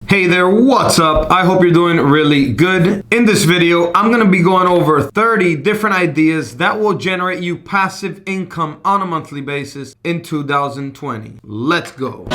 Hey there, what's up? I hope you're doing really good. In this video, I'm going to be going over 30 different ideas that will generate you passive income on a monthly basis in 2020. Let's go.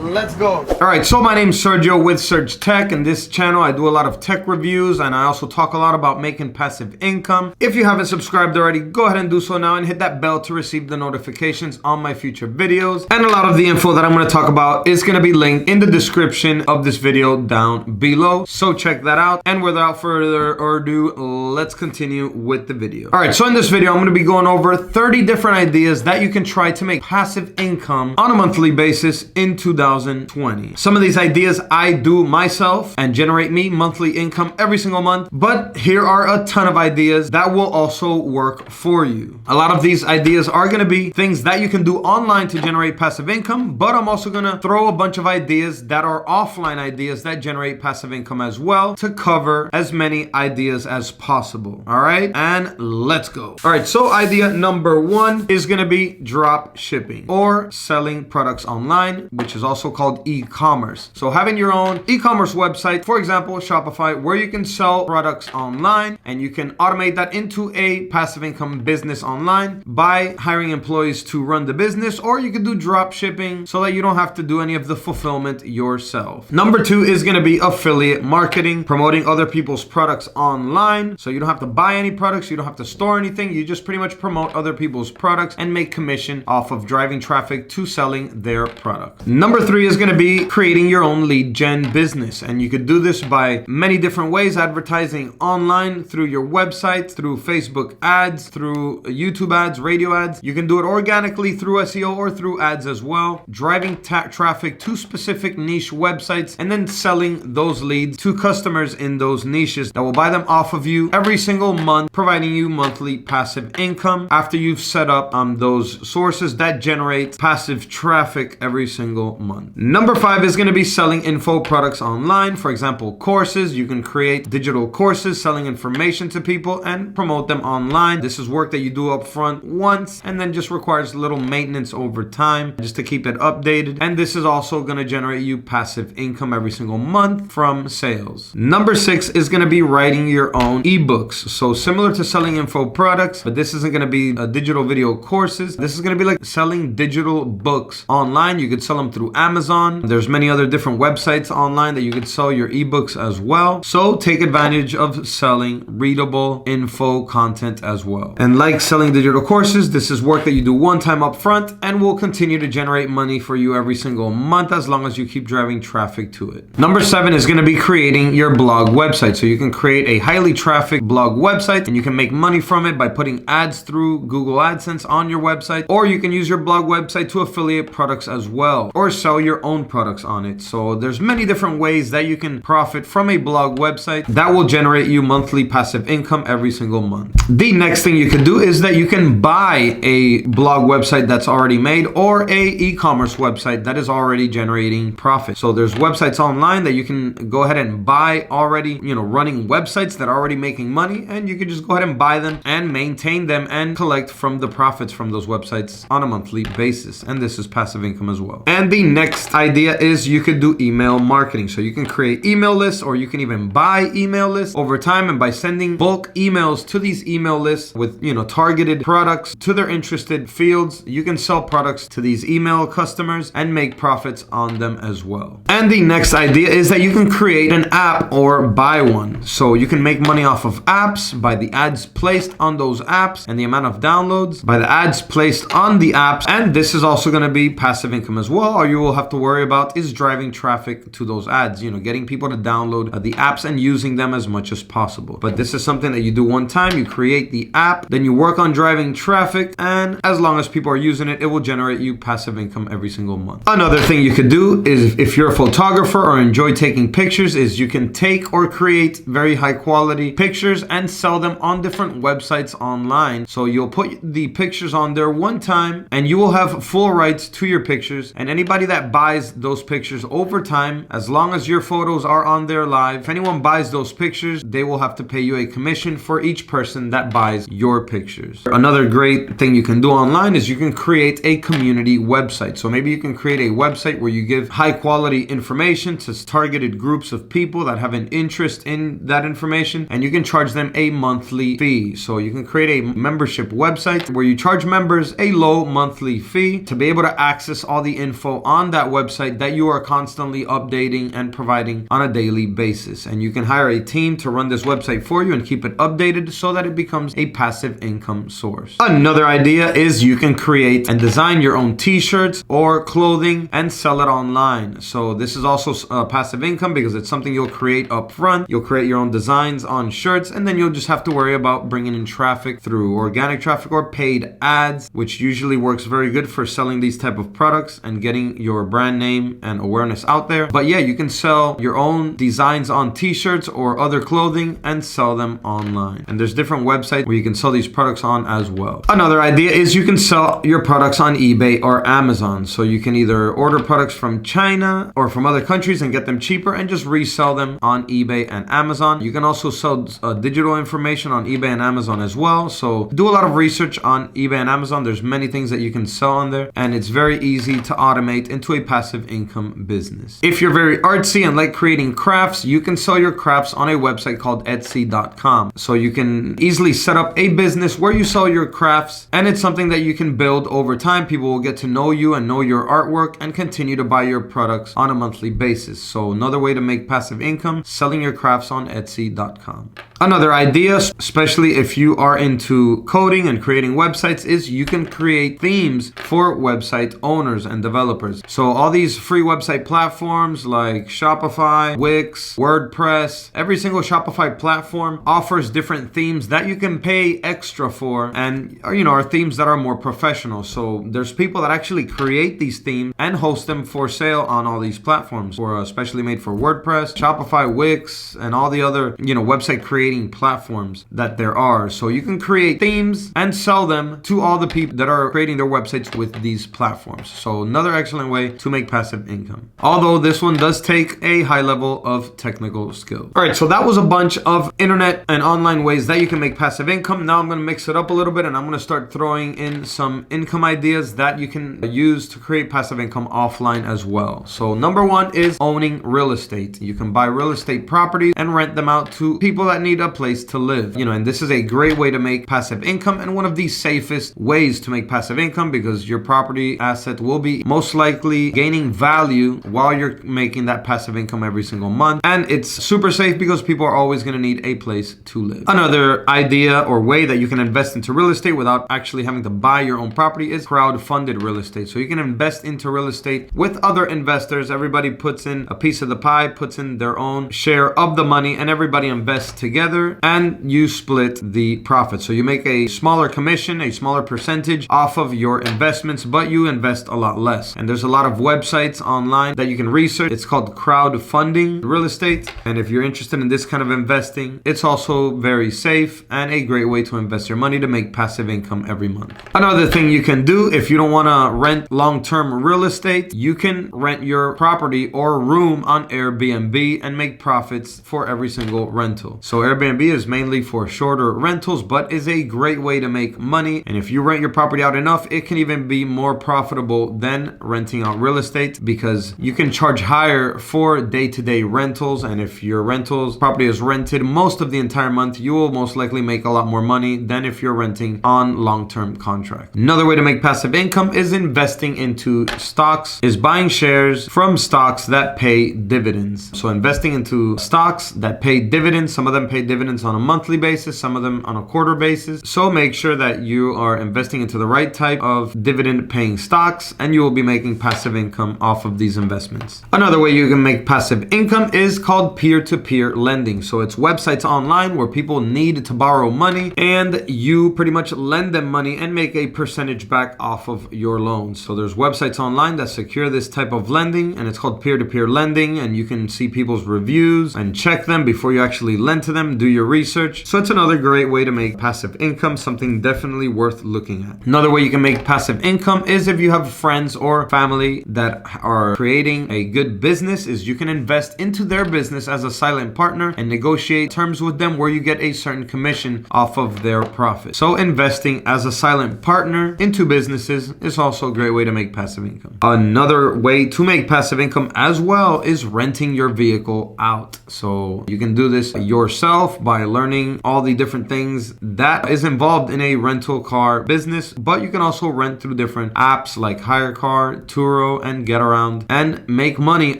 Let's go. All right, so my name's Sergio with Surge Tech, and this channel I do a lot of tech reviews, and I also talk a lot about making passive income. If you haven't subscribed already, go ahead and do so now and hit that bell to receive the notifications on my future videos. And a lot of the info that I'm going to talk about is going to be linked in the description of this video down below, so check that out. And without further ado, let's continue with the video. All right, so in this video I'm going to be going over 30 different ideas that you can try to make passive income on a monthly basis in 2020. Some of these ideas I do myself and generate me monthly income every single month, but here are a ton of ideas that will also work for you. A lot of these ideas are going to be things that you can do online to generate passive income, but I'm also going to throw a bunch of ideas that are offline ideas that generate passive income as well to cover as many ideas as possible. All right, and let's go. All right, so idea number one is going to be drop shipping or selling products online, which is also called e-commerce. So having your own e-commerce website, for example, Shopify, where you can sell products online and you can automate that into a passive income business online by hiring employees to run the business, or you can do drop shipping so that you don't have to do any of the fulfillment yourself. Number two is going to be affiliate marketing, promoting other people's products online. So you don't have to buy any products, you don't have to store anything, you just pretty much promote other people's products and make commission off of driving traffic to selling their product. Number three is going to be creating your own lead gen business, and you could do this by many different ways: advertising online through your website, through Facebook ads, through YouTube ads, radio ads. You can do it organically through SEO or through ads as well, driving traffic to specific niche websites and then selling those leads to customers in those niches that will buy them off of you every single month, providing you monthly passive income after you've set up those sources that generate passive traffic every single month. Number five is going to be selling info products online. For example, courses. You can create digital courses selling information to people and promote them online. This is work that you do up front once and then just requires a little maintenance over time just to keep it updated. And this is also going to generate you passive income every single month from sales. Number six is going to be writing your own ebooks. So similar to selling info products, but this isn't going to be digital video courses. This is going to be like selling digital books online. You could sell them through Amazon. There's many other different websites online that you could sell your ebooks as well. So take advantage of selling readable info content as well. And like selling digital courses, this is work that you do one time up front and will continue to generate money for you every single month as long as you keep driving traffic to it. Number seven is going to be creating your blog website. So you can create a highly trafficked blog website and you can make money from it by putting ads through Google AdSense on your website, or you can use your blog website to affiliate products as well or sell your own products on it. So there's many different ways that you can profit from a blog website that will generate you monthly passive income every single month. The next thing you can do is that you can buy a blog website that's already made or a e-commerce website that is already generating profit. So there's websites online that you can go ahead and buy already, running websites that are already making money, and you can just go ahead and buy them and maintain them and collect from the profits from those websites on a monthly basis. And this is passive income as well. And the next idea is you could do email marketing. So you can create email lists, or you can even buy email lists over time, and by sending bulk emails to these email lists with targeted products to their interested fields, you can sell products to these email customers and make profits on them as well. And the next idea is that you can create an app or buy one. So you can make money off of apps by the ads placed on those apps and the amount of downloads by the ads placed on the apps. And this is also going to be passive income as well. All you will have to worry about is driving traffic to those ads, getting people to download the apps and using them as much as possible. But this is something that you do one time. You create the app, then you work on driving traffic, and as long as people are using it, it will generate you passive income every single month. Another thing you could do is, if you're a photographer or enjoy taking pictures, is you can take or create very high quality pictures and sell them on different websites online. So you'll put the pictures on there one time and you will have full rights to your pictures, and anybody that buys those pictures over time, as long as your photos are on there live, if anyone buys those pictures, they will have to pay you a commission for each person that buys your pictures. Another great thing you can do online is you can create a community website. So maybe you can create a website where you give high quality information to targeted groups of people that have an interest in that information, and you can charge them a monthly fee. So you can create a membership website where you charge members a low monthly fee to be able to access all the info on that website that you are constantly updating and providing on a daily basis. And you can hire a team to run this website for you and keep it updated so that it becomes a passive income source. Another idea is you can create and design your own t-shirts or clothing and sell it online. So this is also passive income because it's something you'll create up front. You'll create your own designs on shirts, and then you'll just have to worry about bringing in traffic through organic traffic or paid ads, which usually works very good for selling these type of products and getting your brand name and awareness out there. But yeah, you can sell your own designs on t-shirts or other clothing and sell them online. And there's different websites where you can sell these products on as well. Another idea is you can sell your products on eBay or Amazon. So you can either order products from China or from other countries and get them cheaper and just resell them on eBay and Amazon. You can also sell digital information on eBay and Amazon as well. So do a lot of research on eBay and Amazon. There's many things that you can sell on there, and it's very easy to automate into a passive income business. If you're very artsy and like creating crafts, you can sell your crafts on a website called Etsy.com. So you can easily set up a business where you sell your crafts, and it's something that you can build over time. People will get to know you and know your artwork and continue to buy your products on a monthly basis. So another way to make passive income, selling your crafts on Etsy.com. Another idea, especially if you are into coding and creating websites, is you can create themes for website owners and developers. So all these free website platforms like Shopify, Wix, WordPress, every single Shopify platform offers different themes that you can pay extra for, and are themes that are more professional. So there's people that actually create these themes and host them for sale on all these platforms, or especially made for WordPress, Shopify, Wix, and all the other website creating platforms that there are. So you can create themes and sell them to all the people that are creating their websites with these platforms. So another excellent way to make passive income. Although this one does take a high level of technical skill. All right, so that was a bunch of internet and online ways that you can make passive income. Now I'm going to mix it up a little bit, and I'm going to start throwing in some income ideas that you can use to create passive income offline as well. So number one is owning real estate. You can buy real estate properties and rent them out to people that need a place to live. And this is a great way to make passive income and one of the safest ways to make passive income, because your property asset will be most likely gaining value while you're making that passive income every single month. And it's super safe because people are always going to need a place to live. Another idea or way that you can invest into real estate without actually having to buy your own property is crowd-funded real estate. So you can invest into real estate with other investors. Everybody puts in a piece of the pie, puts in their own share of the money, and everybody invests together, and you split the profit. So you make a smaller commission, a smaller percentage off of your investments, but you invest a lot less. And there's a lot of websites online that you can research. It's called crowdfunding real estate. And if you're interested in this kind of investing, it's also very safe and a great way to invest your money to make passive income every month. Another thing you can do, if you don't want to rent long-term real estate, you can rent your property or room on Airbnb and make profits for every single rental. So Airbnb is mainly for shorter rentals, but is a great way to make money. And if you rent your property out enough, it can even be more profitable than renting out real estate, because you can charge higher for day-to-day rentals. And if your rentals property is rented most of the entire month, you will most likely make a lot more money than if you're renting on long-term contract. Another way to make passive income is investing into stocks, is buying shares from stocks that pay dividends. So investing into stocks that pay dividends, some of them pay dividends on a monthly basis, some of them on a quarter basis. So make sure that you are investing into the right type of dividend paying stocks, and you will be making passive income off of these investments. Another way you can make passive income is called peer-to-peer lending. So it's websites online where people need to borrow money, and you pretty much lend them money and make a percentage back off of your loans. So there's websites online that secure this type of lending, and it's called peer-to-peer lending, and you can see people's reviews and check them before you actually lend to them. Do your research. So it's another great way to make passive income, something definitely worth looking at. Another way you can make passive income is if you have friends or family way that are creating a good business is you can invest into their business as a silent partner and negotiate terms with them where you get a certain commission off of their profit. So investing as a silent partner into businesses is also a great way to make passive income. Another way to make passive income as well is renting your vehicle out. So you can do this yourself by learning all the different things that is involved in a rental car business, but you can also rent through different apps like HireCar, Turo, and GetAround and make money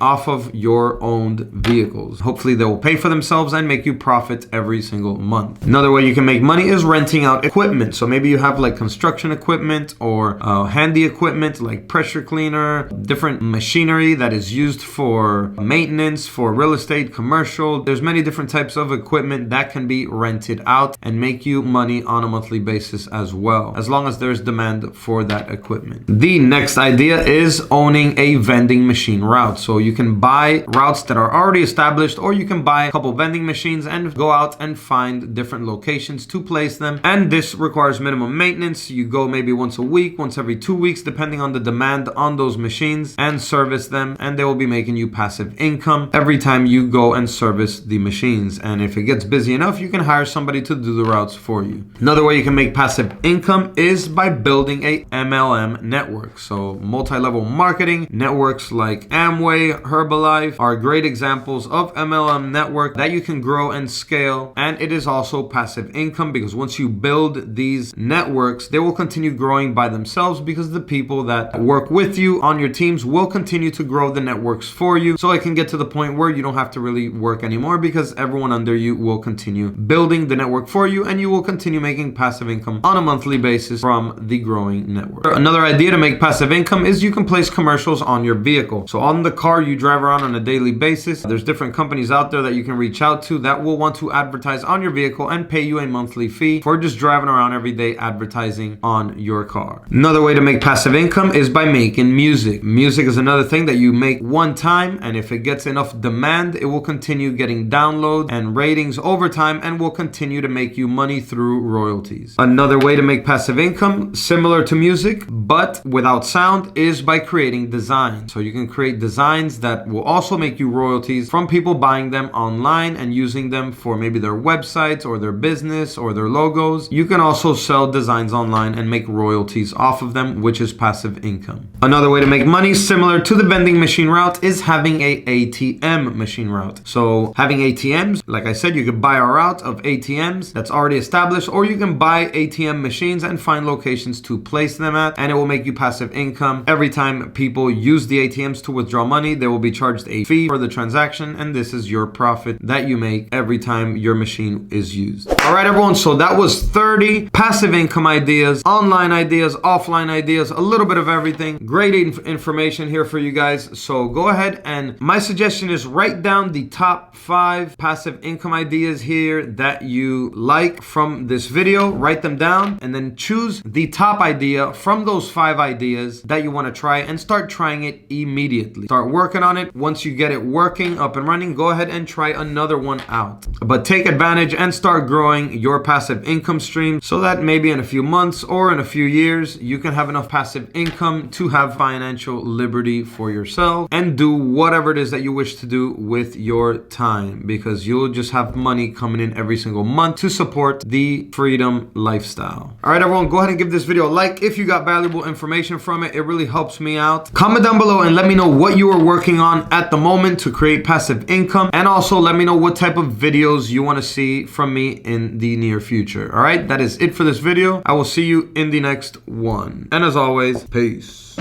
off of your owned vehicles. Hopefully they will pay for themselves and make you profit every single month. Another way you can make money is renting out equipment. So maybe you have like construction equipment or handy equipment like pressure cleaner, different machinery that is used for maintenance, for real estate, commercial. There's many different types of equipment that can be rented out and make you money on a monthly basis as well, as long as there's demand for that equipment. The next idea is owning a vending machine route. So you can buy routes that are already established, or you can buy a couple vending machines and go out and find different locations to place them. And this requires minimum maintenance. You go maybe once a week, once every 2 weeks, depending on the demand on those machines, and service them, and they will be making you passive income every time you go and service the machines. And if it gets busy enough, you can hire somebody to do the routes for you. Another way you can make passive income is by building a MLM network. So multi-level marketing networks like Amway, Herbalife are great examples of MLM network that you can grow and scale. And it is also passive income because once you build these networks, they will continue growing by themselves because the people that work with you on your teams will continue to grow the networks for you. So it can get to the point where you don't have to really work anymore because everyone under you will continue building the network for you, and you will continue making passive income on a monthly basis from the growing network. Another idea to make passive income is you can place commercials on your vehicle. So on the car you drive around on a daily basis, there's different companies out there that you can reach out to that will want to advertise on your vehicle and pay you a monthly fee for just driving around every day advertising on your car. Another way to make passive income is by making music. Music is another thing that you make one time, and if it gets enough demand, it will continue getting downloads and ratings over time and will continue to make you money through royalties. Another way to make passive income, similar to music but without sound, is by creating designs. So you can create designs that will also make you royalties from people buying them online and using them for maybe their websites or their business or their logos. You can also sell designs online and make royalties off of them, which is passive income. Another way to make money, similar to the vending machine route, is having a ATM machine route. So having ATMs, like I said, you could buy a route of ATMs that's already established, or you can buy ATM machines and find locations to place them at, and it will make you passive income. Every time people use the ATMs to withdraw money, they will be charged a fee for the transaction, and this is your profit that you make every time your machine is used. All right, everyone, so that was 30 passive income ideas, online ideas, offline ideas, a little bit of everything. Great information here for you guys. So go ahead, and my suggestion is write down the top 5 passive income ideas here that you like from this video. Write them down and then choose the top idea from those 5 ideas that you want to try and start trying it immediately. Start working on it. Once you get it working, up and running, go ahead and try another one out. But take advantage and start growing your passive income stream so that maybe in a few months or in a few years, you can have enough passive income to have financial liberty for yourself and do whatever it is that you wish to do with your time, because you'll just have money coming in every single month to support the freedom lifestyle. All right, everyone, go ahead and give this video a like if you got valuable information from it. It really helps me out. Comment down below and let me know what you are working on at the moment to create passive income, and also let me know what type of videos you want to see from me in the near future. All right, that is it for this video. I will see you in the next one, and as always, peace.